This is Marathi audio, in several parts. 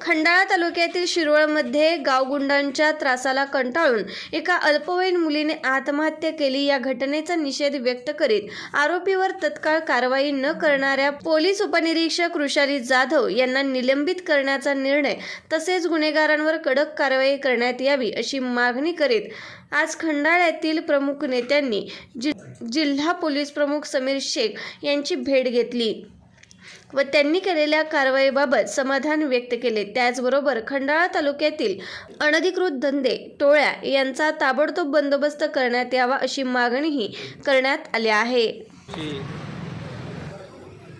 खंडाळा तालुक्यातील शिरवळमध्ये गावगुंडांच्या त्रासाला कंटाळून एका अल्पवयीन मुलीने आत्महत्या केली। या घटनेचा निषेध व्यक्त करीत आरोपीवर तत्काळ कारवाई न करणाऱ्या पोलीस उपनिरीक्षक ऋषाली जाधव यांना निलंबित करण्याचा निर्णय तसेच गुन्हेगारांवर कडक कारवाई करण्यात यावी अशी मागणी करीत आज खंडाळ्यातील प्रमुख नेत्यांनी जिल्हा पोलीस प्रमुख समीर शेख यांची भेट घेतली व त्यांनी केलेल्या कारवाईबाबत समाधान व्यक्त केले। त्याचबरोबर खंडाळा तालुक्यातील अनधिकृत धंदे टोळ्या यांचा ताबडतोब बंदोबस्त करण्यात यावा अशी मागणीही करण्यात आली आहे।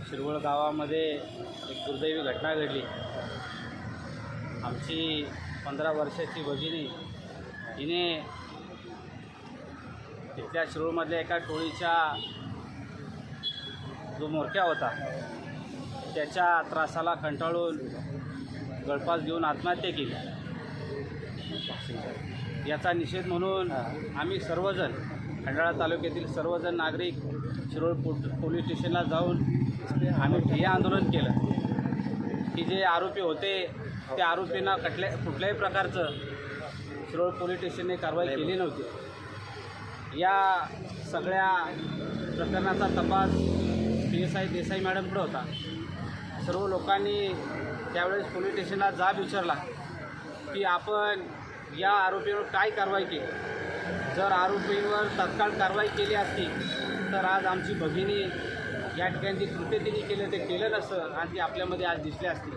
शिरवळ गावामध्ये एक दुर्दैवी घटना घडली। आमची 15 वर्षाची भगिनी हिने तिथल्या शिरवळमधल्या एका टोळीच्या जो म्होरक्या होता त्याच्या त्रासाला कंटाळून गळफास घेऊन आत्महत्या केली। याचा निषेध म्हणून आम्ही सर्वजण खंडाळा तालुक्यातील सर्वजण नागरिक शिरोळ पोलीस स्टेशनला जाऊन आम्ही ठिय्या आंदोलन केलं की जे आरोपी होते त्या आरोपींना कुठल्याही प्रकारचं शिरोळ पोलीस स्टेशनने कारवाई केली नव्हती। या सगळ्या प्रकरणाचा तपास PSI देसाई मॅडमकडे होता। सर्व लोकांनी त्यावेळेस पोलीस स्टेशनला जाब विचारला की आपण या आरोपीवर काय कारवाई केली। जर आरोपींवर तत्काळ कारवाई केली असती तर आज आमची भगिनी या ठिकाणी जी कृत्य तिने केलं ते केलं नसतं आणि ती आपल्यामध्ये आज दिसली असती।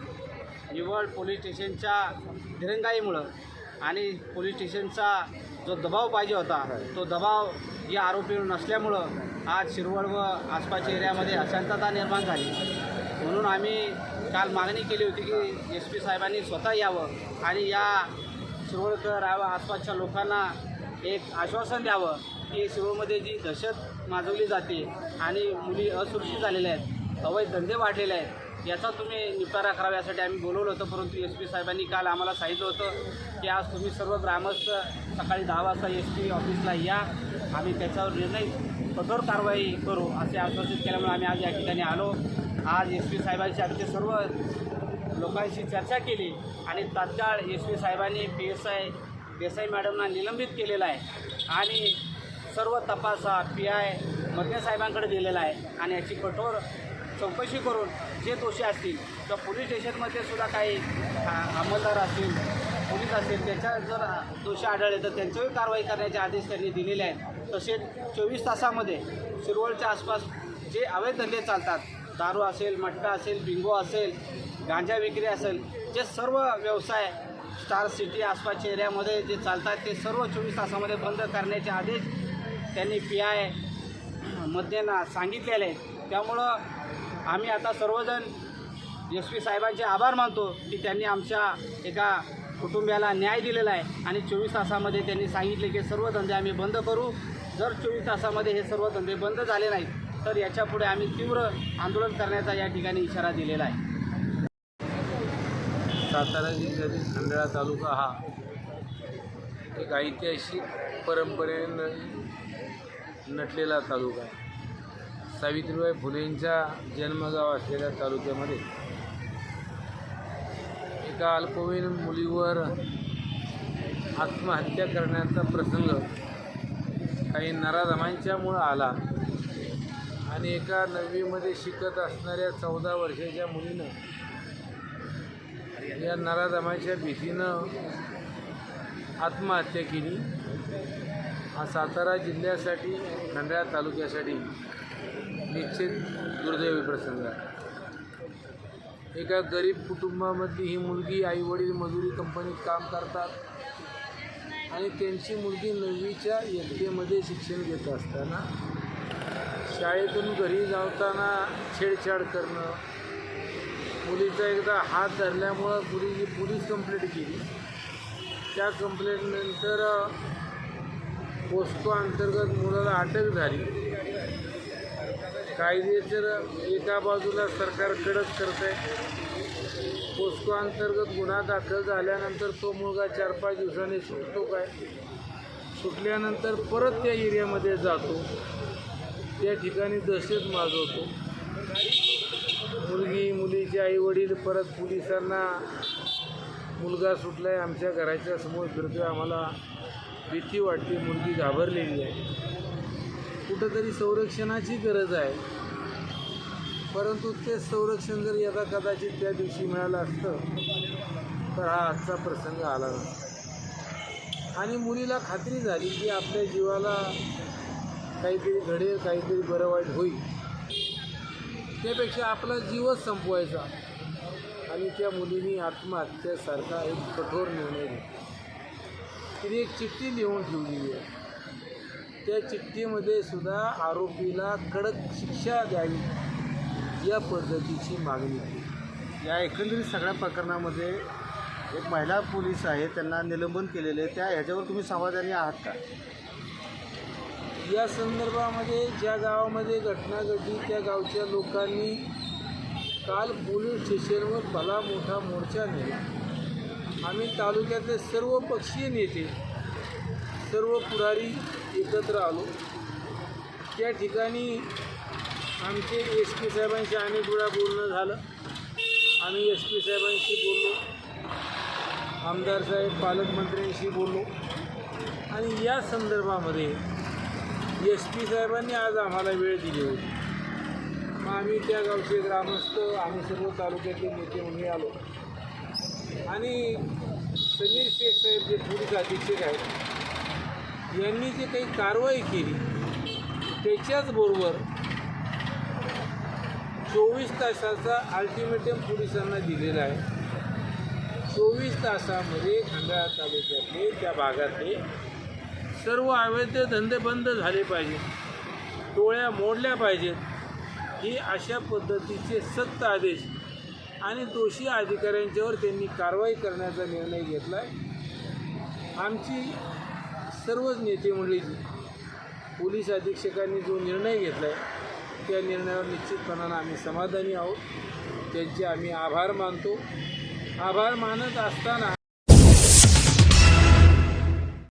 निवड पोलीस स्टेशनच्या दिरंगाईमुळं आणि पोलीस स्टेशनचा जो दबाव पाहिजे होता तो दबाव या आरोपीवर नसल्यामुळं आज शिरवळ व आसपासच्या एरियामध्ये अशांतता निर्माण झाली। म्हणून आम्ही काल मागणी केली होती की SP साहेबांनी स्वतः यावं आणि या शिरवळकर व आसपासच्या लोकांना एक आश्वासन द्यावं की शिरवळमध्ये जी दहशत माजवली जाते आणि मुली असुरक्षित झालेल्या आहेत, अवैध धंदे वाढलेले आहेत, याचा तुम्ही निपटारा करावा यासाठी आम्ही बोलवलं होतं। परंतु SP साहेबांनी काल आम्हाला सांगितलं होतं की आज तुम्ही सर्व ग्रामस्थ सकाळी 10 वाजता SP ऑफिसला या, आम्ही त्याच्यावर निर्णय कठोर कारवाई करू असे आश्वासित केल्यामुळे आम्ही आज या ठिकाणी आलो। आज SP साहेबांशी आमचे सर्व लोकांशी चर्चा केली आणि तात्काळ SP साहेबांनी PSI देसाई मॅडमना निलंबित केलेला आहे आणि सर्व तपास हा PI मदने साहेबांकडे दिलेला आहे आणि याची कठोर चौकशी करून जे दोषी असतील तर पोलीस स्टेशनमध्ये सुद्धा काही अंमलदार असतील, पोलीस असतील, त्याच्या जर दोषी आढळले तर त्यांच्यावर कारवाई करण्याचे आदेश त्यांनी दिलेले आहेत। तसेच 24 तासामध्ये शिरवळच्या आसपास जे अवैध धंदे चालतात, दारू असेल, मटका असेल, बिंगो असेल, गांजा विक्री असेल, जे सर्व व्यवसाय स्टार सिटी आसपासच्या एरियामध्ये जे चालतात ते सर्व 24 तासामध्ये बंद करण्याचे आदेश त्यांनी PI मध्येना सांगितलेले आहेत। त्यामुळं आम्ही आता सर्वजण SP साहेबांचे आभार मानतो की त्यांनी आमच्या एका कुटुंबियाला न्याय दिलेला आहे आणि 24 तासामध्ये त्यांनी सांगितले की सर्व धंदे आम्ही बंद करू। जर 24 तासामध्ये हे सर्व धंदे बंद झाले नाहीत तर याच्यापुढे आम्ही तीव्र आंदोलन करण्याचा या ठिकाणी इशारा दिलेला आहे। सातारा जिल्ह्यातील खंडाळा तालुका हा एक ऐतिहासिक परंपरेने नटलेला तालुका आहे। सावित्रीबाई फुलेंच्या जन्मगाव असलेल्या तालुक्यामध्ये एका अल्पवयीन मुलीवर आत्महत्या करण्याचा प्रसंग काही नराधमांच्यामुळं आला आणि एका 9वीमध्ये शिकत असणाऱ्या 14 वर्षाच्या मुलीनं या नराधमाच्या भीतीनं आत्महत्या केली। हा सातारा जिल्ह्यासाठी, खंडाळा तालुक्यासाठी निश्चित दुर्दैवी प्रसंग आहे। एका गरीब कुटुंबामधली ही मुलगी, आईवडील मजुरी कंपनीत काम करतात आणि त्यांची मुलगी 9वीच्या इयत्तेमध्ये शिक्षण घेत असताना शाळेतून घरी जाताना छेडछाड करणं, मुलीचा एकदा हात धरल्यामुळं मुलीची पोलीस कंप्लेंट केली। त्या कंप्लेंटनंतर पोस्को अंतर्गत मुलाला अटक झाली। कायदे तर एका बाजूला सरकार कडक करत आहे, पोस्को अंतर्गत गुन्हा दाखल झाल्यानंतर तो मुलगा 4-5 दिवसांनी सुटतो काय, सुटल्यानंतर परत त्या एरियामध्ये जातो, त्या ठिकाणी दहशत माजवतो। मुलगी, मुलीचे आईवडील परत पोलिसांना मुलगा सुटला आहे, आमच्या घराच्या समोर फिरतोय, आम्हाला भीती वाटते, मुलगी घाबरलेली आहे. कुठंतरी संरक्षणाची गरज आहे, परंतु ते संरक्षण जर यदा कदाचित त्या दिवशी मिळालं असतं तर हा आजचा प्रसंग आला नसता. आणि मुलीला खात्री झाली की आपल्या जीवाला काहीतरी घडेल, काहीतरी बरं वाईट होईल, त्यापेक्षा आपला जीवच संपवायचा. आणि त्या मुलीने आत्महत्येसारखा एक कठोर निर्णय घेतला. तिने एक चिठ्ठी लिहून ठेवलेली आहे. त्या चिठ्ठीमध्ये सुद्धा आरोपीला कडक शिक्षा द्यावी या पद्धतीची मागणी केली. या एकंदरीत सगळ्या प्रकरणामध्ये एक महिला पोलीस आहे, त्यांना निलंबन केलेले, त्या ह्याच्यावर तुम्ही समाधानी आहात का? या संदर्भामध्ये ज्या गावामध्ये घटना घडली त्या गावच्या लोकांनी काल पोलीस स्टेशनवर भला मोठा मोर्चा नेला. आम्ही तालुक्यातले सर्व पक्षीय नेते, सर्व पुढारी एकत्र आलो. त्या ठिकाणी आमचे एस पी साहेबांशी अनेक वेळा बोलणं झालं. आम्ही एस पी साहेबांशी बोललो, आमदार साहेब, पालकमंत्र्यांशी बोललो. आणि या संदर्भामध्ये एस पी साहेबांनी आज आम्हाला वेळ दिली होती. मग आम्ही त्या गावचे ग्रामस्थ, आम्ही सर्व तालुक्यातले नेते म्हणून आलो. आणि समीर शेख साहेब जे पोलीस अधीक्षक आहेत, यांनी जे काही कारवाई केली त्याच्याचबरोबर 24 तासाचा अल्टिमेटम पोलिसांना दिलेला आहे. 24 तासामध्ये खंडाळा तालुक्यातले त्या भागातले सर्व अवैध धंदे बंद झाले पाहिजेत, टोळ्या मोडल्या पाहिजेत, ही अशा पद्धतीचे सक्त आदेश आणि दोषी अधिकाऱ्यांच्यावर त्यांनी कारवाई करण्याचा निर्णय घेतला आहे. आमची सर्वच नेते मंडळीची पोलीस अधीक्षकांनी जो निर्णय घेतला आहे त्या निर्णयावर निश्चितपणानं आम्ही समाधानी आहोत. त्यांचे आम्ही आभार मानतो. आभार मानत असताना